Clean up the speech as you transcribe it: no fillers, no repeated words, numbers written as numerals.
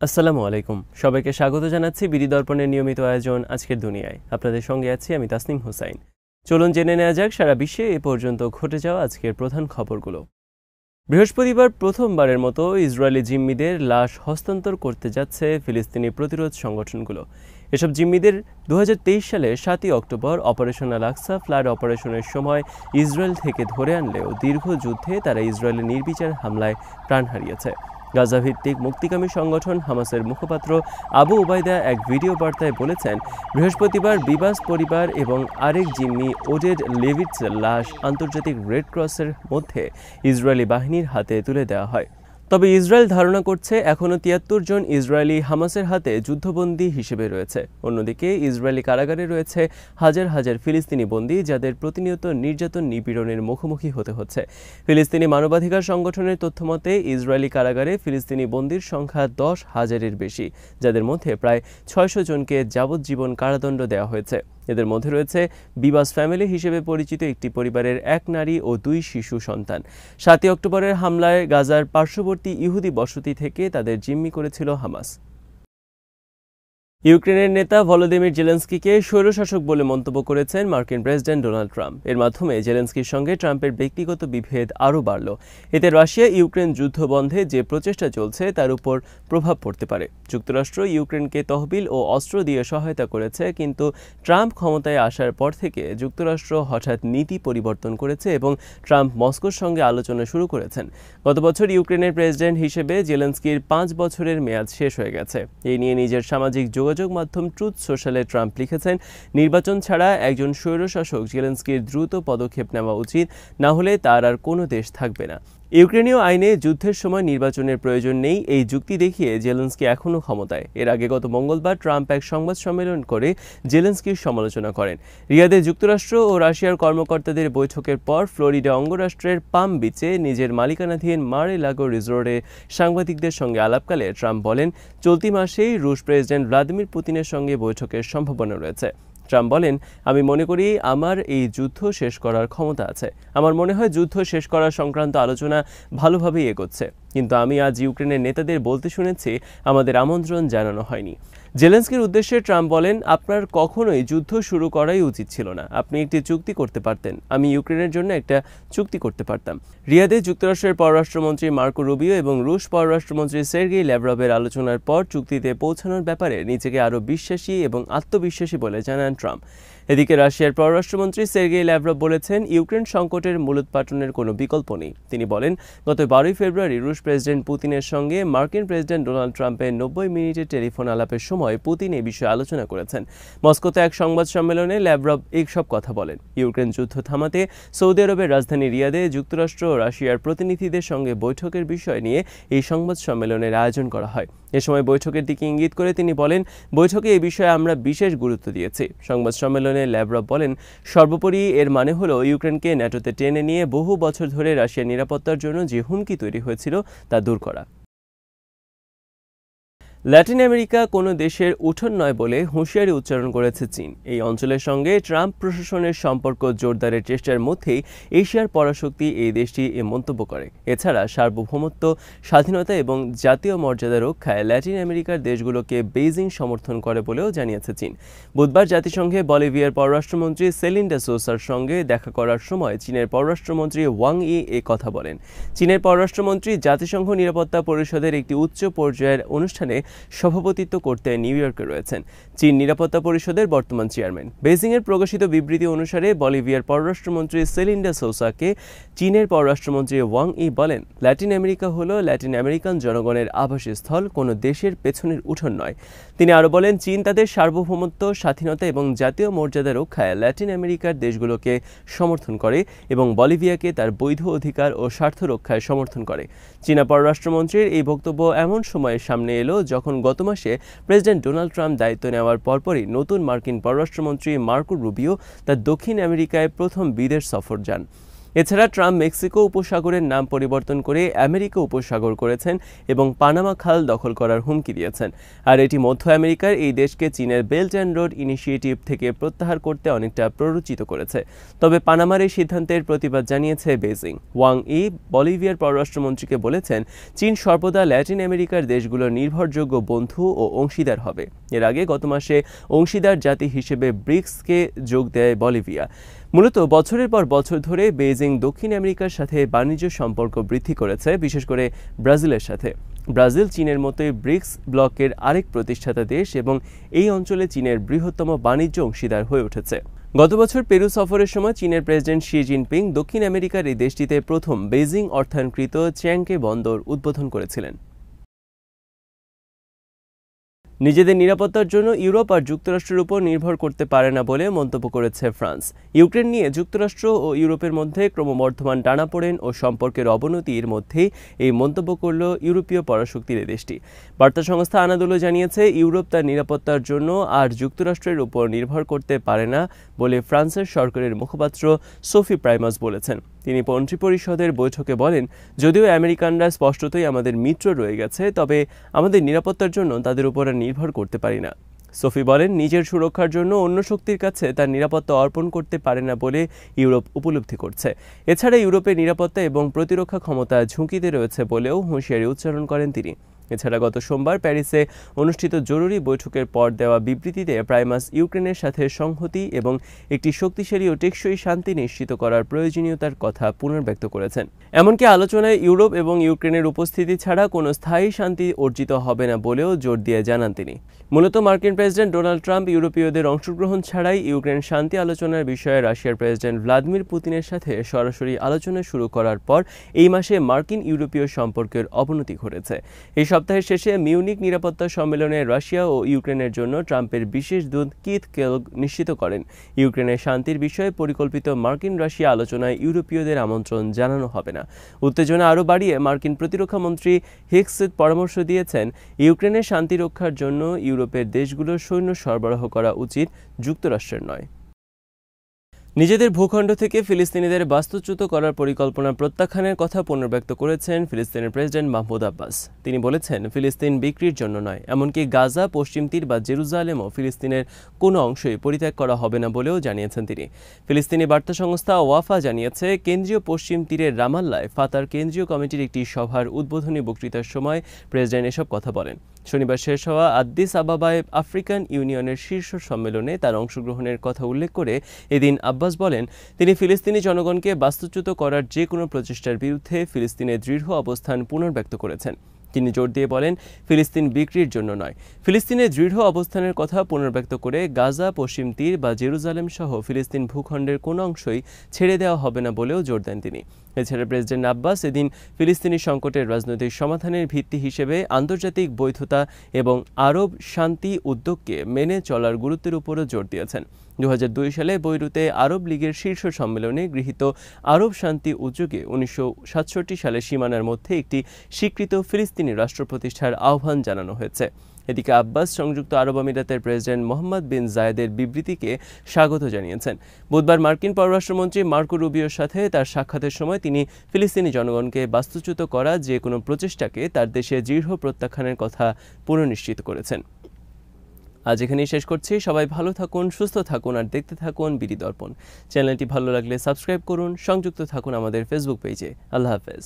আসসালামু আলাইকুম। সবাইকে স্বাগত জানাচ্ছি বিডি দর্পণের নিয়মিত আয়োজন আজকের দুনিয়ায়। আপনাদের সঙ্গে আছি আমি তাসনিম হোসাইন। চলুন জেনে নেওয়া যাক সারা বিশ্বে এ পর্যন্ত ঘটে যাওয়া আজকের প্রধান খবরগুলো। বৃহস্পতিবার প্রথমবারের মতো ইসরায়েলি জিম্মিদের লাশ হস্তান্তর করতে যাচ্ছে ফিলিস্তিনি প্রতিরোধ সংগঠনগুলো। এসব জিম্মিদের 2023 সালের 7 অক্টোবর অপারেশন আল আকসা ফ্লাড অপারেশনের সময় ইসরায়েল থেকে ধরে আনলেও দীর্ঘ যুদ্ধে তারা ইসরায়েলের নির্বিচার হামলায় প্রাণ হারিয়েছে। গাজাভিত্তিক মুক্তিকামী সংগঠন হামাসের মুখপাত্র আবু উবাইদা এক ভিডিও বার্তায় বলেছেন, বৃহস্পতিবার বিবাস পরিবার এবং আরেক জিম্মি ওডেড লেভিটসের লাশ আন্তর্জাতিক রেড ক্রসের মধ্যে ইসরায়েলি বাহিনীর হাতে তুলে দেওয়া হয়। তবে ইসরায়েল ধারণা করছে এখনও 73 জন ইসরায়েলি হামাসের হাতে যুদ্ধবন্দী হিসেবে রয়েছে। অন্যদিকে ইসরায়েলি কারাগারে রয়েছে হাজার হাজার ফিলিস্তিনি বন্দী, যাদের প্রতিনিয়ত নির্যাতন নিপীড়নের মুখোমুখি হতে হচ্ছে। ফিলিস্তিনি মানবাধিকার সংগঠনের তথ্যমতে ইসরায়েলি কারাগারে ফিলিস্তিনি বন্দীর সংখ্যা 10,000-এর বেশি, যাদের মধ্যে প্রায় 600 জনকে যাবজ্জীবন কারাদণ্ড দেওয়া হয়েছে। এদের মধ্যে রয়েছে বিবাস ফ্যামিলি হিসেবে পরিচিত একটি পরিবারের 1 নারী ও 2 শিশু সন্তান। 7 অক্টোবরের হামলায় গাজার পার্শ্ববর্তী ইহুদি বসতি থেকে তাদের জিম্মি করেছিল হামাস। ইউক্রেনের নেতা ভলোদিমির জেলেনস্কিকে স্বৈরশাসক বলে মন্তব্য করেছেন মার্কিন প্রেসিডেন্ট ডোনাল্ড ট্রাম্প। এর মাধ্যমে জেলেনস্কির সঙ্গে ট্রাম্পের ব্যক্তিগত বিভেদ আরও বাড়ল। এতে রাশিয়া ইউক্রেন যুদ্ধ বন্ধে যে প্রচেষ্টা চলছে তার উপর প্রভাব পড়তে পারে। যুক্তরাষ্ট্র ইউক্রেনকে তহবিল ও অস্ত্র দিয়ে সহায়তা করেছে, কিন্তু ট্রাম্প ক্ষমতায় আসার পর থেকে যুক্তরাষ্ট্র হঠাৎ নীতি পরিবর্তন করেছে এবং ট্রাম্প মস্কোর সঙ্গে আলোচনা শুরু করেছেন। গত বছর ইউক্রেনের প্রেসিডেন্ট হিসেবে জেলেনস্কির 5 বছরের মেয়াদ শেষ হয়ে গেছে। এই নিয়ে নিজের সামাজিক যোগাযোগ মাধ্যম ট্রুথ সোশ্যালে ট্রাম্প লিখেছেন, নির্বাচন ছাড়া একজন স্বৈরশাসক জেলেনস্কির দ্রুত পদক্ষেপ নেওয়া উচিত, না হলে তার আর কোনো দেশ থাকবে না। ইউক্রেনীয় আইনে যুদ্ধের সময় নির্বাচনের প্রয়োজন নেই, এই যুক্তি দেখিয়ে জেলেনস্কি এখনও ক্ষমতায়। এর আগে গত মঙ্গলবার ট্রাম্প এক সংবাদ সম্মেলন করে জেলেনস্কির সমালোচনা করেন। রিয়াদে যুক্তরাষ্ট্র ও রাশিয়ার কর্মকর্তাদের বৈঠকের পর ফ্লোরিডা অঙ্গরাষ্ট্রের পাম বিচে নিজের মালিকানাধীন মার-এ-লাগো রিসোর্টে সাংবাদিকদের সঙ্গে আলাপকালে ট্রাম্প বলেন, চলতি মাসেই রুশ প্রেসিডেন্ট ভ্লাদিমির পুতিনের সঙ্গে বৈঠকের সম্ভাবনা রয়েছে। ট্রাম্প বলেন, আমি মনে করি আমার এই যুদ্ধ শেষ করার ক্ষমতা আছে। আমার মনে হয় যুদ্ধ শেষ করার সংক্রান্ত আলোচনা ভালোভাবেই এগোচ্ছে, কিন্তু আমি আজ ইউক্রেনের নেতাদের বলতে শুনেছি আমাদের আমন্ত্রণ জানানো হয়নি। জেলেনস্কির উদ্দেশ্যে ট্রাম্প বলেন, আপনার কখনোই যুদ্ধ শুরু করাই উচিত ছিল না। আপনি একটি চুক্তি করতে পারতেন। আমি ইউক্রেনের জন্য একটা চুক্তি করতে পারতাম। রিয়াদে যুক্তরাষ্ট্রের পররাষ্ট্রমন্ত্রী মার্কো রুবিও এবং রুশ পররাষ্ট্রমন্ত্রী সের্গেই ল্যাভরভের আলোচনার পর চুক্তিতে পৌঁছানোর ব্যাপারে নিজেকে আরও বিশ্বাসী এবং আত্মবিশ্বাসী বলে জানান ট্রাম্প। এদিকে রাশিয়ার পররাষ্ট্রমন্ত্রী সের্গেই ল্যাভরভ বলেছেন, ইউক্রেন সংকটের মূলোৎপাটনের কোনো বিকল্প নেই। তিনি বলেন, গত 12 ফেব্রুয়ারি রুশ প্রেসিডেন্ট পুতিনের সঙ্গে মার্কিন প্রেসিডেন্ট ডোনাল্ড ট্রাম্পের 90 মিনিটের টেলিফোন আলাপের সময় পুতিন এই বিষয়ে আলোচনা করেছেন। মস্কোতে এক সংবাদ সম্মেলনে ল্যাভরভ এইসব কথা বলেন। ইউক্রেন যুদ্ধ থামাতে সৌদি আরবের রাজধানী রিয়াদে যুক্তরাষ্ট্র ও রাশিয়ার প্রতিনিধিদের সঙ্গে বৈঠকের বিষয় নিয়ে এই সংবাদ সম্মেলনের আয়োজন করা হয়। এ সময় বৈঠকের দিকে ইঙ্গিত করে তিনি বলেন, বৈঠকে এই বিষয়ে আমরা বিশেষ গুরুত্ব দিয়েছি। সংবাদ সম্মেলনে ল্যাভরভ বলেন, সর্বোপরি এর মানে হলো ইউক্রেনকে ন্যাটোতে টেনে নিয়ে বহু বছর ধরে রাশিয়ার নিরাপত্তার জন্য যে হুমকি তৈরি হয়েছিল তা দূর করা। ল্যাটিন আমেরিকা কোনো দেশের উঠোন নয় বলে হুঁশিয়ারি উচ্চারণ করেছে চীন। এই অঞ্চলের সঙ্গে ট্রাম্প প্রশাসনের সম্পর্ক জোরদারের চেষ্টার মধ্যেই এশিয়ার পরাশক্তি এই দেশটি এ মন্তব্য করে। এছাড়া সার্বভৌমত্ব, স্বাধীনতা এবং জাতীয় মর্যাদা রক্ষায় ল্যাটিন আমেরিকার দেশগুলোকে বেইজিং সমর্থন করে বলেও জানিয়েছে চীন। বুধবার জাতিসংঘে বলিভিয়ার পররাষ্ট্রমন্ত্রী সেলিন্ডা সোসার সঙ্গে দেখা করার সময় চীনের পররাষ্ট্রমন্ত্রী ওয়াং ই এ কথা বলেন। চীনের পররাষ্ট্রমন্ত্রী জাতিসংঘ নিরাপত্তা পরিষদের একটি উচ্চ পর্যায়ের অনুষ্ঠানে সভাপতিত্ব করতে নিউ ইয়র্কে রয়েছেন। চীন নিরাপত্তা পরিষদের বর্তমান চেয়ারম্যান। বেইজিংয়ের প্রকাশিত বিবৃতি অনুসারে বলিভিয়ার পররাষ্ট্রমন্ত্রী সেলিন্ডা সোসাকে চীনের পররাষ্ট্রমন্ত্রী ওয়াং ই বলেন, ল্যাটিন আমেরিকা হলো ল্যাটিন আমেরিকান জনগণের আবাসস্থল, কোনো দেশের পেছনের উঠোন নয়। তিনি আরও বলেন, চীন তাদের সার্বভৌমত্ব, স্বাধীনতা এবং জাতীয় মর্যাদা রক্ষায় ল্যাটিন আমেরিকার দেশগুলোকে সমর্থন করে এবং বলিভিয়াকে তার বৈধ অধিকার ও স্বার্থ রক্ষায় সমর্থন করে। চীনা পররাষ্ট্রমন্ত্রীর এই বক্তব্য এমন সময়ের সামনে এলো যখন গত মাসে প্রেসিডেন্ট ডোনাল্ড ট্রাম্প দায়িত্ব নেওয়ার পরপরই নতুন মার্কিন পররাষ্ট্রমন্ত্রী মার্কো রুবিও তার দক্ষিণ আমেরিকায় প্রথম বিদেশ সফর যান। এছাড়া ট্রাম্প মেক্সিকো উপসাগরের নাম পরিবর্তন করে আমেরিকা উপসাগর করেছেন এবং পানামা খাল দখল করার হুমকি দিয়েছেন। আর এটি মধ্য আমেরিকার এই দেশকে চীনের বেল্ট অ্যান্ড রোড ইনিশিয়েটিভ থেকে প্রত্যাহার করতে অনেকটা প্ররোচিত করেছে। তবে পানামার এই সিদ্ধান্তের প্রতিবাদ জানিয়েছে বেইজিং। ওয়াং ই বলিভিয়ার পররাষ্ট্রমন্ত্রীকে বলেছেন, চীন সর্বদা ল্যাটিন আমেরিকার দেশগুলোর নির্ভরযোগ্য বন্ধু ও অংশীদার হবে। এর আগে গত মাসে অংশীদার জাতি হিসেবে ব্রিক্সকে যোগ দেয় বলিভিয়া। মূলত বছরের পর বছর ধরে বেইজিং দক্ষিণ আমেরিকার সাথে বাণিজ্য সম্পর্ক বৃদ্ধি করেছে, বিশেষ করে ব্রাজিলের সাথে। ব্রাজিল চীনের মতোই ব্রিক্স ব্লকের আরেক প্রতিষ্ঠাতা দেশ এবং এই অঞ্চলে চীনের বৃহত্তম বাণিজ্য অংশীদার হয়ে উঠেছে। গত বছর পেরু সফরের সময় চীনের প্রেসিডেন্ট শি জিনপিং দক্ষিণ আমেরিকার এই দেশটিতে প্রথম বেইজিং অর্থায়নকৃত চ্যাংকে বন্দর উদ্বোধন করেছিলেন। নিজেদের নিরাপত্তার জন্য ইউরোপ আর যুক্তরাষ্ট্রের উপর নির্ভর করতে পারে না বলে মন্তব্য করেছে ফ্রান্স। ইউক্রেন নিয়ে যুক্তরাষ্ট্র ও ইউরোপের মধ্যে ক্রমবর্ধমান টানাপোড়েন ও সম্পর্কের অবনতির মধ্যেই এই মন্তব্য করল ইউরোপীয় পরাশক্তির এই দেশটি। বার্তা সংস্থা আনাদোলো জানিয়েছে, ইউরোপ তার নিরাপত্তার জন্য আর যুক্তরাষ্ট্রের উপর নির্ভর করতে পারে না বলে ফ্রান্সের সরকারের মুখপাত্র সোফি প্রাইমাস বলেছেন। তিনি মন্ত্রিপরিষদের বৈঠকে বলেন, যদিও আমেরিকানরা স্পষ্টতই আমাদের মিত্র রয়ে গেছে, তবে আমাদের নিরাপত্তার জন্য তাদের উপর নির্ভর করতে পারি না। সোফি বলেন, নিজের সুরক্ষার জন্য অন্য শক্তির কাছে তার নিরাপত্তা অর্পণ করতে পারে না বলে ইউরোপ উপলব্ধি করছে। এছাড়া ইউরোপের নিরাপত্তা এবং প্রতিরক্ষা ক্ষমতা ঝুঁকিতে রয়েছে বলেও হুঁশিয়ারি উচ্চারণ করেন তিনি। এছাড়া গত সোমবার প্যারিসে অনুষ্ঠিত জরুরি বৈঠকের পর দেওয়া বিবৃতিতে প্রাইমাস ইউক্রেনের সাথে সংহতি এবং একটি শক্তিশালী ও টেকসই শান্তি নিশ্চিত করার প্রয়োজনীয়তার কথা পুনর্ব্যক্ত করেছেন। এমনকি আলোচনায় ইউরোপ এবং ইউক্রেনের উপস্থিতি ছাড়া কোনো স্থায়ী শান্তি অর্জিত হবে না বলেও জোর দিয়ে জানান তিনি। মূলত মার্কিন প্রেসিডেন্ট ডোনাল্ড ট্রাম্প ইউরোপীয়দের অংশগ্রহণ ছাড়াই ইউক্রেন শান্তি আলোচনার বিষয়ে রাশিয়ার প্রেসিডেন্ট ভ্লাদিমির পুতিনের সাথে সরাসরি আলোচনা শুরু করার পর এই মাসে মার্কিন ইউরোপীয় সম্পর্কের অবনতি ঘটেছে। এই সপ্তাহের শেষে মিউনিক নিরাপত্তা সম্মেলনে রাশিয়া ও ইউক্রেনের জন্য ট্রাম্পের বিশেষ দূত কিথ কেলগ নিশ্চিত করেন, ইউক্রেনের শান্তির বিষয়ে পরিকল্পিত মার্কিন রাশিয়া আলোচনায় ইউরোপীয়দের আমন্ত্রণ জানানো হবে না। উত্তেজনা আরও বাড়িয়ে মার্কিন প্রতিরক্ষা মন্ত্রী হেক্সেট পরামর্শ দিয়েছেন, ইউক্রেনের শান্তি রক্ষার জন্য ইউরোপের দেশগুলোর সৈন্য সরবরাহ করা উচিত, যুক্তরাষ্ট্রের নয়। নিজেদের ভূখণ্ড থেকে ফিলিস্তিনিদের বাস্তুচ্যুত করার পরিকল্পনা প্রত্যাখ্যানের কথা পুনর্ব্যক্ত করেছেন ফিলিস্তিনের প্রেসিডেন্ট মাহমুদ আব্বাস। তিনি বলেছেন, ফিলিস্তিন বিক্রির জন্য নয়, এমনকি গাজা, পশ্চিম তীর বা জেরুজালেমও ফিলিস্তিনের কোনো অংশই পরিত্যাগ করা হবে না বলেও জানিয়েছেন তিনি। ফিলিস্তিনি বার্তা সংস্থা ওয়াফা জানিয়েছে, কেন্দ্রীয় পশ্চিম তীরের রামাল্লায় ফাতার কেন্দ্রীয় কমিটির একটি সভার উদ্বোধনী বক্তৃতার সময় প্রেসিডেন্ট এসব কথা বলেন। শনিবার শেষ হওয়া আদ্দিস আবাবায় আফ্রিকান ইউনিয়নের শীর্ষ সম্মেলনে তার অংশগ্রহণের কথা উল্লেখ করে এদিন আব্বাস বলেন, তিনি ফিলিস্তিনি জনগণকে বাস্তুচ্যুত করার যে কোনো প্রচেষ্টার বিরুদ্ধে ফিলিস্তিনের দৃঢ় অবস্থান পুনর্ব্যক্ত করেছেন। তিনি জোর দিয়ে বলেন, ফিলিস্তিন বিক্রির জন্য নয়। ফিলিস্তিনের দৃঢ় অবস্থানের কথা পুনর্ব্যক্ত করে গাজা, পশ্চিম তীর বা জেরুজালেম সহ ফিলিস্তিন ভূখণ্ডের কোনো অংশই ছেড়ে দেওয়া হবে না বলেও জোর দেন তিনি। এছাড়া প্রেসিডেন্ট আব্বাস এদিন ফিলিস্তিনি সংকটের রাজনৈতিক সমাধানের ভিত্তি হিসেবে আন্তর্জাতিক বৈধতা এবং আরব শান্তি উদ্যোগকে মেনে চলার গুরুত্বের উপরও জোর দিয়েছেন। 2002 সালে বৈরুতে আরব লীগের শীর্ষ সম্মেলনে গৃহীত আরব শান্তি উদ্যোগে 1967 সালে সীমানার মধ্যে একটি স্বীকৃত ফিলিস্তিনি রাষ্ট্র প্রতিষ্ঠার আহ্বান জানানো হয়েছে। এদিকে আব্বাস সংযুক্ত আরব আমিরাতের প্রেসিডেন্ট মোহাম্মদ বিন জায়েদের বিবৃতিকে স্বাগত জানিয়েছেন। বুধবার মার্কিন পররাষ্ট্রমন্ত্রী মার্কো রুবিওর সাথে তার সাক্ষাতের সময় তিনি ফিলিস্তিনি জনগণকে বাস্তুচ্যুত করা যে কোনো প্রচেষ্টাকে তার দেশে দৃঢ় প্রত্যাখ্যানের কথা পুনর্নিশ্চিত করেছেন। আজ এখানেই শেষ করছি। সবাই ভালো থাকুন, সুস্থ থাকুন আর দেখতে থাকুন বিডি দর্পণ। চ্যানেলটি ভালো লাগলে সাবস্ক্রাইব করুন, সংযুক্ত থাকুন আমাদের ফেসবুক পেজে। আল্লাহ হাফেজ।